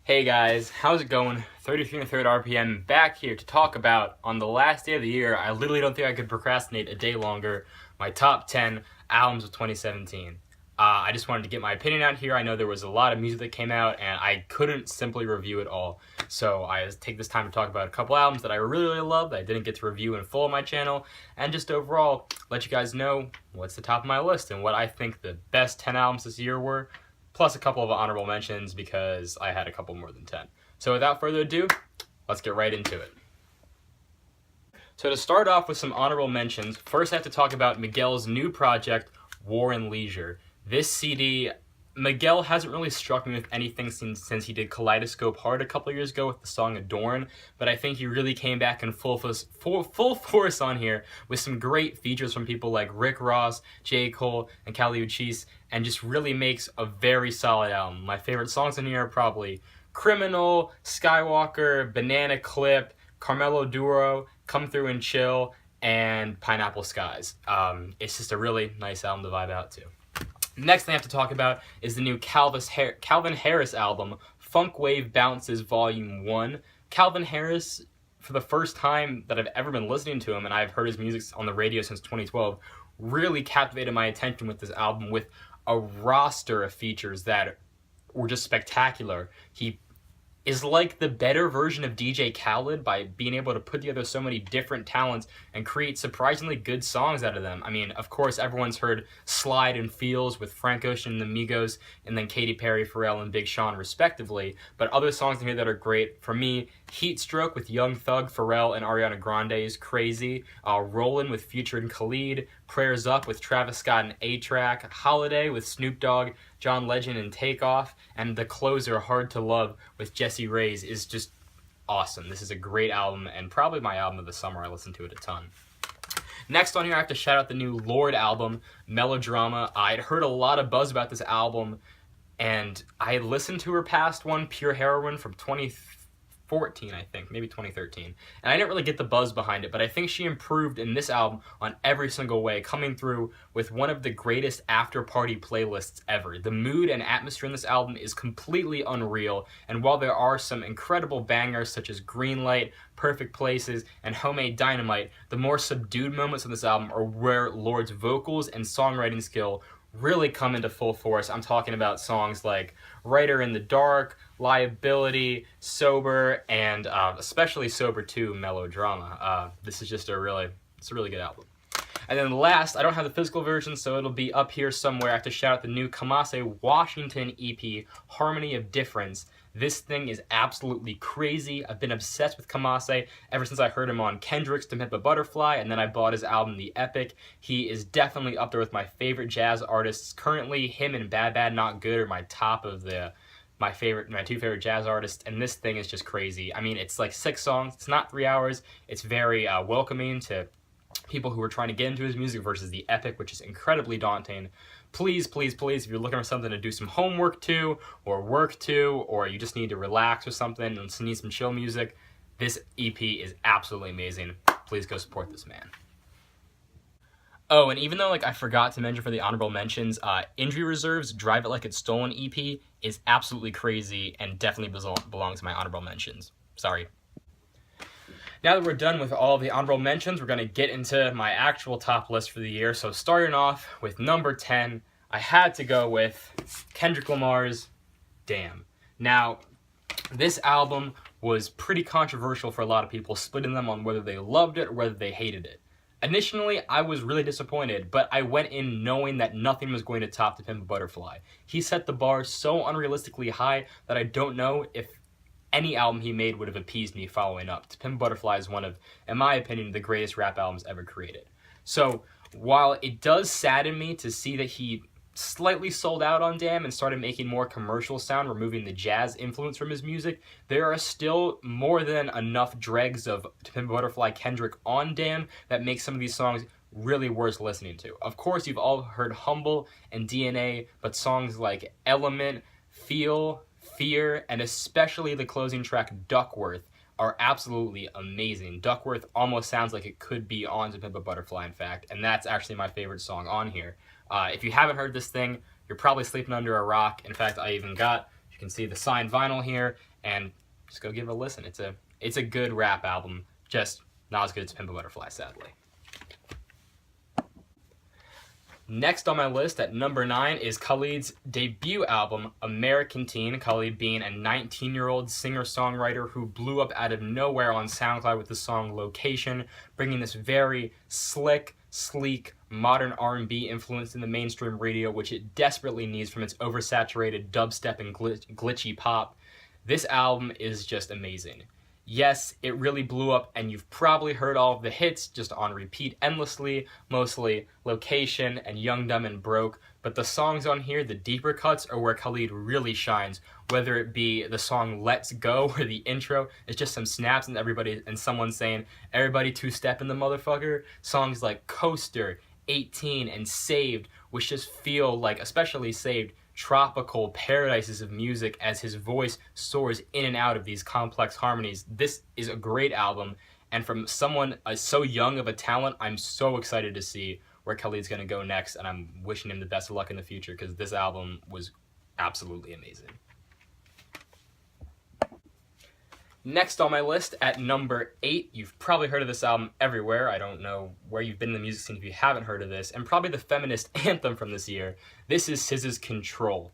Hey guys, how's it going? 33 and a third RPM back here to talk about, on the last day of the year, I literally don't think I could procrastinate a day longer, my top 10 albums of 2017. I just wanted to get my opinion out here. I know there was a lot of music that came out and I couldn't simply review it all. So I take this time to talk about a couple albums that I really love that I didn't get to review in full on my channel, and just overall let you guys know what's the top of my list and what I think the best 10 albums this year were, plus a couple of honorable mentions because I had a couple more than 10. So without further ado, let's get right into it. So to start off with some honorable mentions, first I have to talk about Miguel's new project, War and Leisure. This CD, Miguel hasn't really struck me with anything since he did Kaleidoscope Heart a couple years ago with the song Adorn, but I think he really came back in full force on here with some great features from people like Rick Ross, J. Cole, and Kali Uchis, and just really makes a very solid album. My favorite songs in here are probably Criminal, Skywalker, Banana Clip, Carmelo Duro, Come Through and Chill, and Pineapple Skies. It's just a really nice album to vibe out to. Next thing I have to talk about is the new Calvin Harris album, Funk Wave Bounces Volume 1. Calvin Harris, for the first time that I've ever been listening to him, and I've heard his music on the radio since 2012, really captivated my attention with this album with a roster of features that were just spectacular. He is like the better version of DJ Khaled by being able to put together so many different talents and create surprisingly good songs out of them. I mean, of course, everyone's heard Slide and Feels with Frank Ocean and the Migos, and then Katy Perry, Pharrell, and Big Sean, respectively. But other songs in here that are great, for me, Heat Stroke with Young Thug, Pharrell, and Ariana Grande is crazy. Rollin' with Future and Khalid, Prayers Up with Travis Scott and A-Track, Holiday with Snoop Dogg, John Legend, and Takeoff, and the closer, Hard to Love, with Jessie Reyes is just awesome. This is a great album, and probably my album of the summer. I listen to it a ton. Next on here, I have to shout out the new Lorde album, Melodrama. I'd heard a lot of buzz about this album, and I had listened to her past one, Pure Heroin, from 2014, I think, maybe 2013. And I didn't really get the buzz behind it, but I think she improved in this album on every single way, coming through with one of the greatest after-party playlists ever. The mood and atmosphere in this album is completely unreal, and while there are some incredible bangers such as Greenlight, Perfect Places, and Homemade Dynamite, the more subdued moments on this album are where Lorde's vocals and songwriting skill really come into full force. I'm talking about songs like Writer in the Dark, Liability, Sober, and especially Sober 2, Melodrama. This is just a really good album. And then last, I don't have the physical version, so it'll be up here somewhere. I have to shout out the new Kamase Washington EP, Harmony of Difference. This thing is absolutely crazy. I've been obsessed with Kamase ever since I heard him on Kendrick's To Pimp a Butterfly, and then I bought his album, The Epic. He is definitely up there with my favorite jazz artists. Currently, him and Bad Bad Not Good are my top of my two favorite jazz artists, and this thing is just crazy. I mean, it's like 6 songs. It's not 3 hours. It's very welcoming to people who are trying to get into his music versus The Epic, which is incredibly daunting. Please, please, please, if you're looking for something to do some homework to, or work to, or you just need to relax or something and need some chill music, this EP is absolutely amazing. Please go support this man. Oh, and even though I forgot to mention for the honorable mentions, Injury Reserve's Drive It Like It's Stolen EP is absolutely crazy and definitely belongs to my honorable mentions. Sorry. Now that we're done with all of the honorable mentions, we're going to get into my actual top list for the year. So starting off with number 10, I had to go with Kendrick Lamar's Damn. Now, this album was pretty controversial for a lot of people, splitting them on whether they loved it or whether they hated it. Initially, I was really disappointed, but I went in knowing that nothing was going to top To Pimp a Butterfly. He set the bar so unrealistically high that I don't know if any album he made would have appeased me following up. To Pimp a Butterfly is one of, in my opinion, the greatest rap albums ever created. So, while it does sadden me to see that he slightly sold out on Damn and started making more commercial sound, removing the jazz influence from his music, there are still more than enough dregs of To Pimp a Butterfly Kendrick on Damn that make some of these songs really worth listening to. Of course, you've all heard Humble and DNA, but songs like Element, Feel, Fear, and especially the closing track Duckworth are absolutely amazing. Duckworth almost sounds like it could be on To Pimp a Butterfly, in fact, and that's actually my favorite song on here. If you haven't heard this thing, you're probably sleeping under a rock. In fact, I even got, if you can see the signed vinyl here, and just go give it a listen. It's a good rap album, just not as good as Pimp a Butterfly, sadly. Next on my list at number 9 is Khalid's debut album, American Teen. Khalid being a 19-year-old singer-songwriter who blew up out of nowhere on SoundCloud with the song Location, bringing this very slick, sleek, modern R&B influence in the mainstream radio, which it desperately needs from its oversaturated dubstep and glitchy pop. This album is just amazing. Yes, it really blew up, and you've probably heard all of the hits just on repeat endlessly, mostly Location and Young, Dumb, and Broke, but the songs on here, the deeper cuts, are where Khalid really shines, whether it be the song Let's Go, where the intro is just some snaps and someone saying, everybody two-step in the motherfucker, songs like Coaster, 18, and Saved, which just feel like, especially Saved, tropical paradises of music as his voice soars in and out of these complex harmonies. This is a great album, and from someone so young of a talent, I'm so excited to see where Khalid's going to go next, and I'm wishing him the best of luck in the future because this album was absolutely amazing. Next on my list at number 8, you've probably heard of this album everywhere. I don't know where you've been in the music scene if you haven't heard of this, and probably the feminist anthem from this year. This is SZA's Control.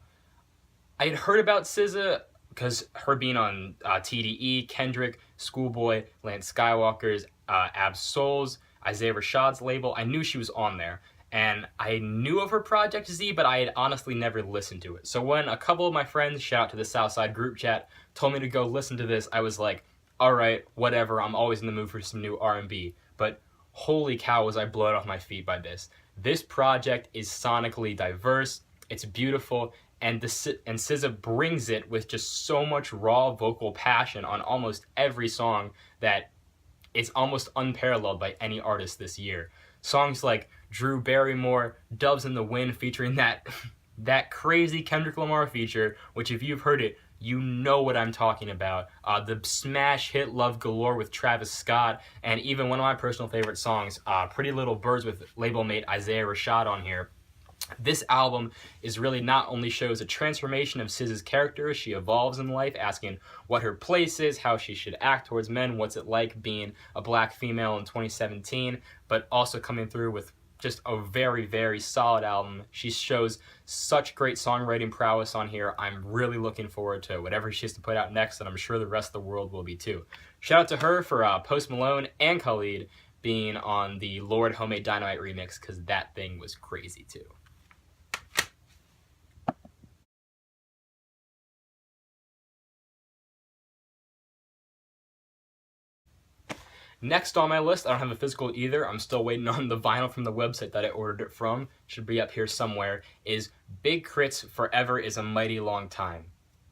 I had heard about SZA because her being on TDE, Kendrick, Schoolboy, Lance Skywalker's Ab-Soul's, Isaiah Rashad's label. I knew she was on there, and I knew of her Project Z, but I had honestly never listened to it. So when a couple of my friends, shout out to the Southside group chat, told me to go listen to this, I was like, alright, whatever, I'm always in the mood for some new R&B. But holy cow, was I blown off my feet by this. This project is sonically diverse, it's beautiful, and SZA brings it with just so much raw vocal passion on almost every song that it's almost unparalleled by any artist this year. Songs like Drew Barrymore, Doves in the Wind, featuring that crazy Kendrick Lamar feature, which if you've heard it, you know what I'm talking about. The smash hit Love Galore with Travis Scott, and even one of my personal favorite songs, Pretty Little Birds with label mate Isaiah Rashad on here. This album is really not only shows a transformation of SZA's character as she evolves in life, asking what her place is, how she should act towards men, what's it like being a black female in 2017, but also coming through with just a very, very solid album. She shows such great songwriting prowess on here. I'm really looking forward to whatever she has to put out next, and I'm sure the rest of the world will be too. Shout out to her for Post Malone and Khalid being on the Lord Homemade Dynamite remix, because that thing was crazy too. Next on my list, I don't have a physical either, I'm still waiting on the vinyl from the website that I ordered it from, should be up here somewhere, is Big Crit's Forever is a Mighty Long Time.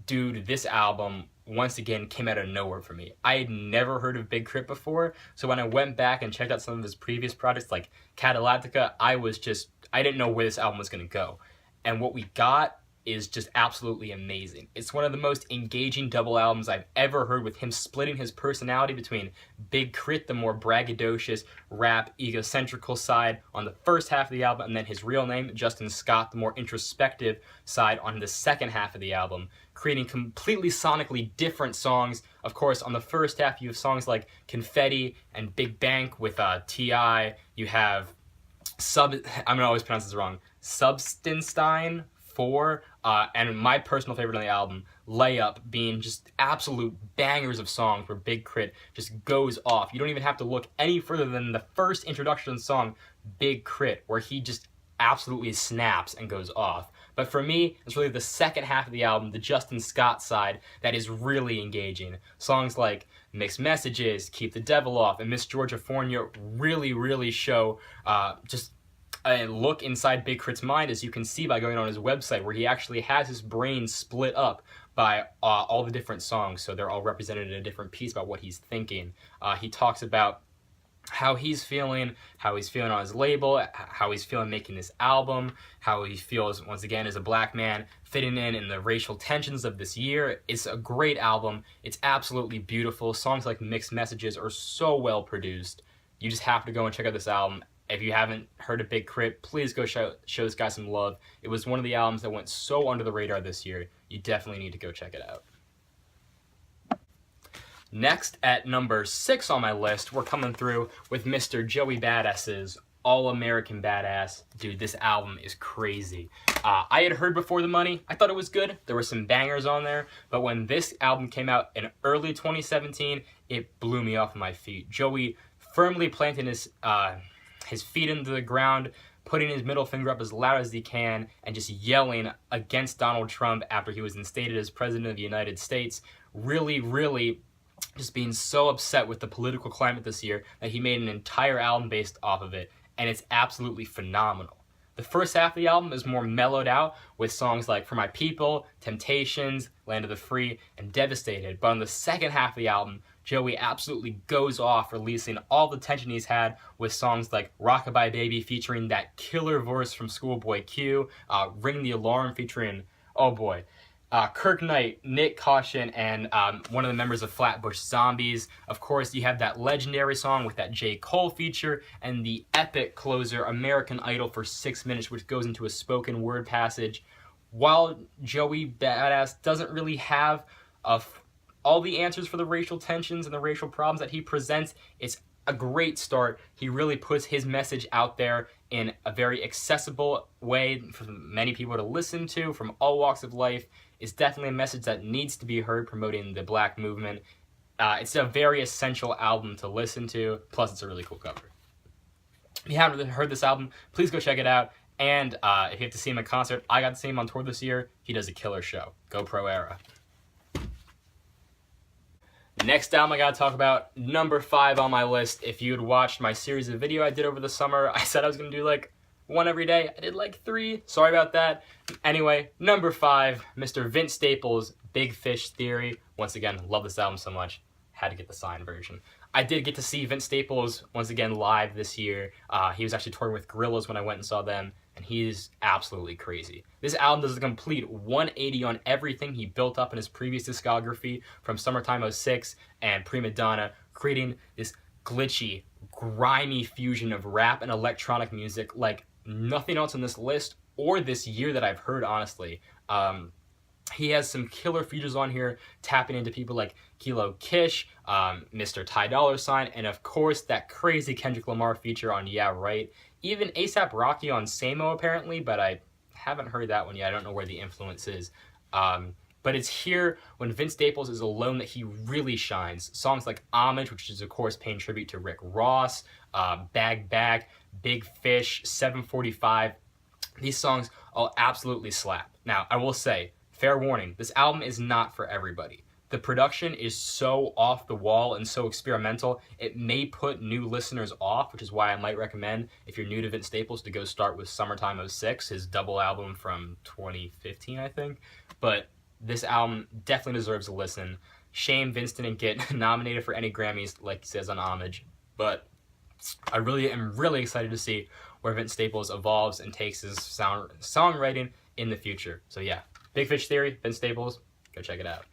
Dude, this album, once again, came out of nowhere for me. I had never heard of Big Crit before, so when I went back and checked out some of his previous projects, like Catalactica, I didn't know where this album was going to go. And what we got is just absolutely amazing. It's one of the most engaging double albums I've ever heard, with him splitting his personality between Big Crit, the more braggadocious, rap, egocentrical side on the first half of the album, and then his real name, Justin Scott, the more introspective side on the second half of the album, creating completely sonically different songs. Of course, on the first half, you have songs like Confetti and Big Bank with T.I. You have I'm gonna always pronounce this wrong, Substanstein 4, and my personal favorite on the album, Layup, being just absolute bangers of songs where Big Crit just goes off. You don't even have to look any further than the first introduction song, Big Crit, where he just absolutely snaps and goes off. But for me, it's really the second half of the album, the Justin Scott side, that is really engaging. Songs like Mixed Messages, Keep the Devil Off, and Miss Georgia Fornia really, really show just a look inside Big Crit's mind, as you can see by going on his website, where he actually has his brain split up by all the different songs, so they're all represented in a different piece about what he's thinking. He talks about how he's feeling on his label, how he's feeling making this album, how he feels, once again, as a black man, fitting in the racial tensions of this year. It's a great album. It's absolutely beautiful. Songs like Mixed Messages are so well produced. You just have to go and check out this album. If you haven't heard of Big Crit, please go show this guy some love. It was one of the albums that went so under the radar this year. You definitely need to go check it out. Next, at number 6 on my list, we're coming through with Mr. Joey Badass's All-American Badass. Dude, this album is crazy. I had heard Before the Money. I thought it was good. There were some bangers on there. But when this album came out in early 2017, it blew me off my feet. Joey firmly planting his feet into the ground, putting his middle finger up as loud as he can, and just yelling against Donald Trump after he was instated as President of the United States. Really, really just being so upset with the political climate this year that he made an entire album based off of it, and it's absolutely phenomenal. The first half of the album is more mellowed out with songs like For My People, Temptations, Land of the Free, and Devastated, but on the second half of the album, Joey absolutely goes off, releasing all the tension he's had with songs like Rockabye Baby featuring that killer verse from Schoolboy Q, Ring the Alarm featuring, oh boy, Kirk Knight, Nick Caution, and one of the members of Flatbush Zombies. Of course, you have that legendary song with that J. Cole feature, and the epic closer, American Idol for 6 minutes, which goes into a spoken word passage. While Joey Badass doesn't really have all the answers for the racial tensions and the racial problems that he presents, it's a great start. He really puts his message out there in a very accessible way for many people to listen to from all walks of life. It's definitely a message that needs to be heard, promoting the Black movement. It's a very essential album to listen to, plus it's a really cool cover. If you haven't heard this album, please go check it out. And if you have to see him in concert, I got to see him on tour this year. He does a killer show. Go Pro Era. Next album I gotta talk about, number 5 on my list. If you had watched my series of video I did over the summer, I said I was gonna do like one every day. I did like 3. Sorry about that. Anyway, number 5, Mr. Vince Staples' Big Fish Theory. Once again, love this album so much. Had to get the signed version. I did get to see Vince Staples once again live this year. He was actually touring with Gorillaz when I went and saw them, and he's absolutely crazy. This album does a complete 180 on everything he built up in his previous discography from Summertime '06 and Prima Donna, creating this glitchy, grimy fusion of rap and electronic music like nothing else on this list or this year that I've heard, honestly. He has some killer features on here, tapping into people like Kilo Kish, Mr. Ty Dolla $ign, and of course that crazy Kendrick Lamar feature on Yeah Right. Even A$AP Rocky on Samo apparently, but I haven't heard that one yet. I don't know where the influence is. But it's here when Vince Staples is alone that he really shines. Songs like Homage, which is of course paying tribute to Rick Ross, Bag Bag, Big Fish, 745. These songs all absolutely slap. Now, I will say, fair warning, this album is not for everybody. The production is so off the wall and so experimental, it may put new listeners off, which is why I might recommend, if you're new to Vince Staples, to go start with Summertime '06, his double album from 2015, I think. But this album definitely deserves a listen. Shame Vince didn't get nominated for any Grammys, like he says on Homage. But I really am really excited to see where Vince Staples evolves and takes his songwriting in the future. So yeah, Big Fish Theory, Vince Staples, go check it out.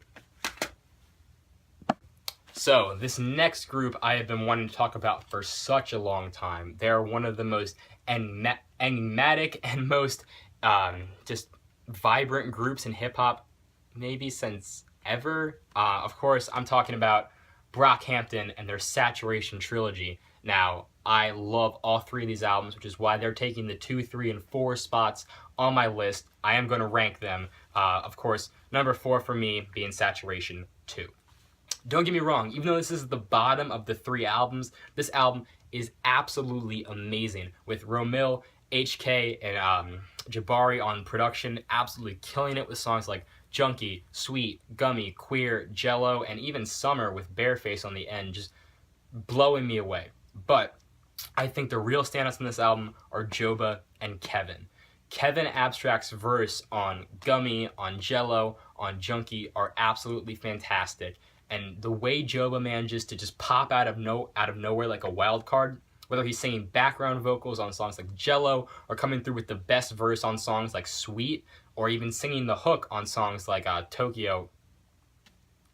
So this next group I have been wanting to talk about for such a long time. They're one of the most enigmatic and most just vibrant groups in hip-hop maybe since ever. Of course, I'm talking about Brockhampton and their Saturation trilogy. Now, I love all 3 of these albums, which is why they're taking the 2, 3, and 4 spots on my list. I am going to rank them. Of course, number 4 for me being Saturation 2. Don't get me wrong, even though this is the bottom of the 3 albums, this album is absolutely amazing, with Romil, HK, and Jabari on production, absolutely killing it with songs like Junkie, Sweet, Gummy, Queer, Jello, and even Summer with Bareface on the end, just blowing me away. But I think the real standouts in this album are Joba and Kevin. Kevin Abstract's verse on Gummy, on Jello, on Junkie are absolutely fantastic. And the way Joba manages to just pop out of nowhere like a wild card, whether he's singing background vocals on songs like Jello, or coming through with the best verse on songs like Sweet, or even singing the hook on songs like Tokyo,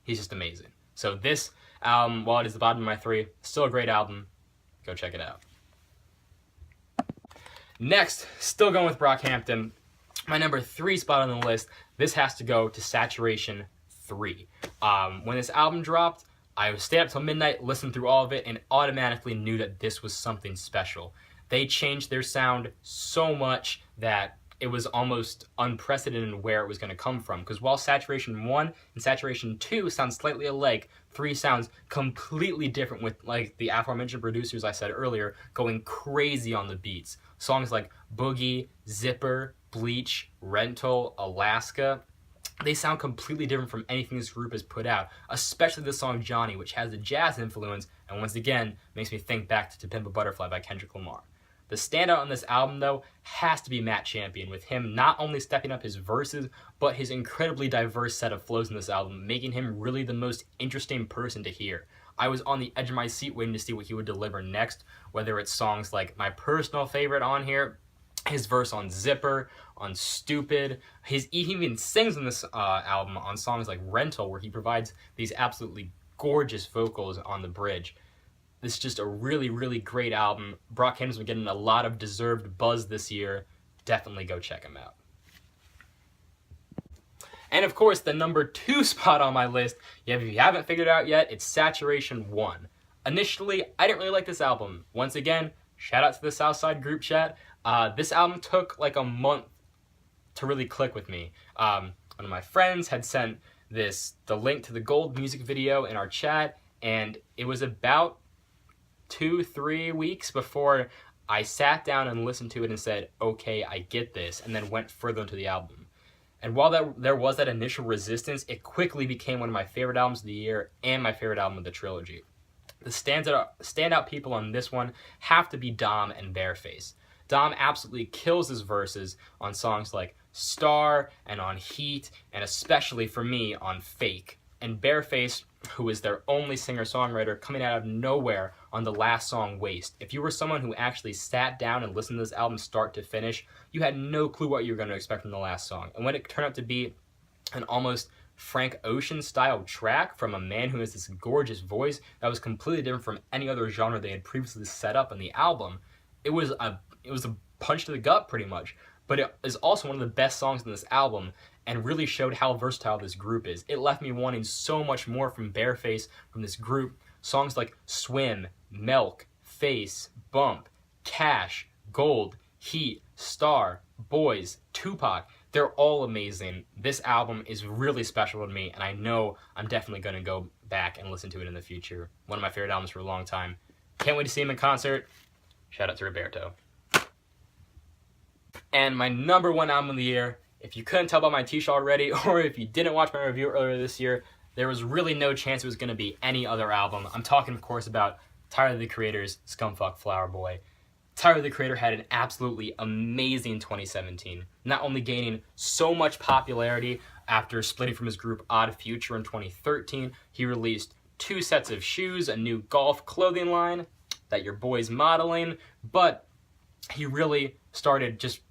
he's just amazing. So this album, while it is the bottom of my 3, still a great album. Go check it out. Next, still going with Brockhampton, my number 3 spot on the list, this has to go to Saturation 3. When this album dropped, I stayed up till midnight, listened through all of it, and automatically knew that this was something special. They changed their sound so much that it was almost unprecedented where it was going to come from. Because while Saturation 1 and Saturation 2 sound slightly alike, 3 sounds completely different with, like, the aforementioned producers I said earlier going crazy on the beats. Songs like Boogie, Zipper, Bleach, Rental, Alaska, they sound completely different from anything this group has put out, especially the song Johnny, which has a jazz influence and once again makes me think back to Pimp a Butterfly by Kendrick Lamar. The standout on this album, though, has to be Matt Champion, with him not only stepping up his verses, but his incredibly diverse set of flows in this album, making him really the most interesting person to hear. I was on the edge of my seat waiting to see what he would deliver next, whether it's songs like my personal favorite on here, his verse on Zipper, on Stupid. He even sings on this album on songs like Rental, where he provides these absolutely gorgeous vocals on the bridge. This is just a really, really great album. Brockhampton's been getting a lot of deserved buzz this year. Definitely go check him out. And of course, the number 2 spot on my list, if you haven't figured it out yet, it's Saturation 1. Initially, I didn't really like this album. Once again, shout out to the Southside group chat. This album took like a month to really click with me. One of my friends had sent the link to the Gold music video in our chat, and it was about 2-3 weeks before I sat down and listened to it and said, okay, I get this, and then went further into the album. And while there was that initial resistance, it quickly became one of my favorite albums of the year and my favorite album of the trilogy. The standout people on this one have to be Dom and Bareface. Dom absolutely kills his verses on songs like Star and on Heat, and especially for me on Fake. And Bareface, who is their only singer-songwriter, coming out of nowhere on the last song, Waste. If you were someone who actually sat down and listened to this album start to finish, you had no clue what you were going to expect from the last song. And when it turned out to be an almost Frank Ocean-style track from a man who has this gorgeous voice that was completely different from any other genre they had previously set up in the album, it was a punch to the gut, pretty much. But it is also one of the best songs in this album, and really showed how versatile this group is. It left me wanting so much more from Bareface, from this group. Songs like Swim, Milk, Face, Bump, Cash, Gold, Heat, Star, Boys, Tupac, they're all amazing. This album is really special to me, and I know I'm definitely going to go back and listen to it in the future. One of my favorite albums for a long time. Can't wait to see him in concert. Shout out to Roberto. And my number 1 album of the year, if you couldn't tell by my t-shirt already, or if you didn't watch my review earlier this year, there was really no chance it was going to be any other album. I'm talking, of course, about Tyler, the Creator's Scumfuck Flower Boy. Tyler, the Creator had an absolutely amazing 2017, not only gaining so much popularity after splitting from his group Odd Future in 2013, he released 2 sets of shoes, a new golf clothing line that your boy's modeling, but he really started just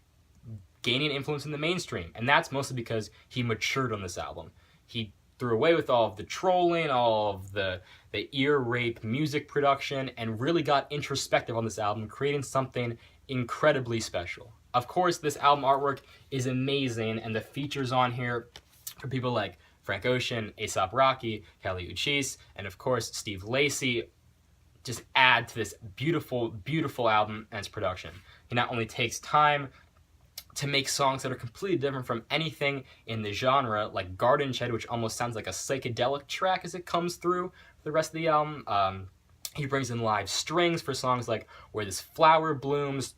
gaining influence in the mainstream, and that's mostly because he matured on this album. He threw away with all of the trolling, all of the ear rape music production, and really got introspective on this album, creating something incredibly special. Of course, this album artwork is amazing, and the features on here for people like Frank Ocean, A$AP Rocky, Kelly Uchis, and of course Steve Lacy just add to this beautiful, beautiful album and its production. He not only takes time to make songs that are completely different from anything in the genre, like Garden Shed, which almost sounds like a psychedelic track as it comes through the rest of the album. He brings in live strings for songs like Where This Flower Blooms,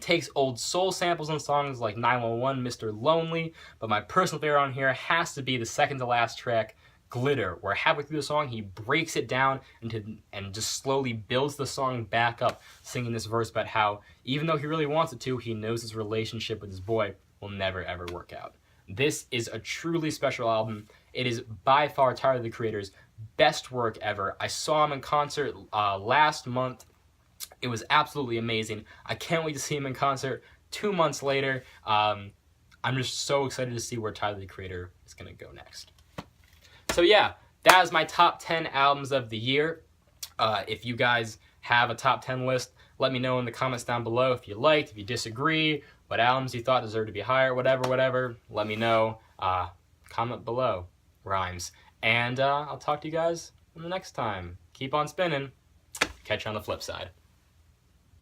takes old soul samples on songs like 911, Mr. Lonely, but my personal favorite on here has to be the second to last track, Glitter, where halfway through the song he breaks it down and just slowly builds the song back up, singing this verse about how even though he really wants it to, he knows his relationship with his boy will never ever work out. This is a truly special album. It is by far Tyler, the Creator's best work ever. I saw him in concert last month. It was absolutely amazing. I can't wait to see him in concert 2 months later. I'm just so excited to see where Tyler, the Creator is going to go next. So yeah, that is my top 10 albums of the year. If you guys have a top 10 list, Let me know in the comments down below if you liked, if you disagree, what albums you thought deserved to be higher, whatever. Let me know. Comment below. Rhymes. And I'll talk to you guys in the next time. Keep on spinning. Catch you on the flip side.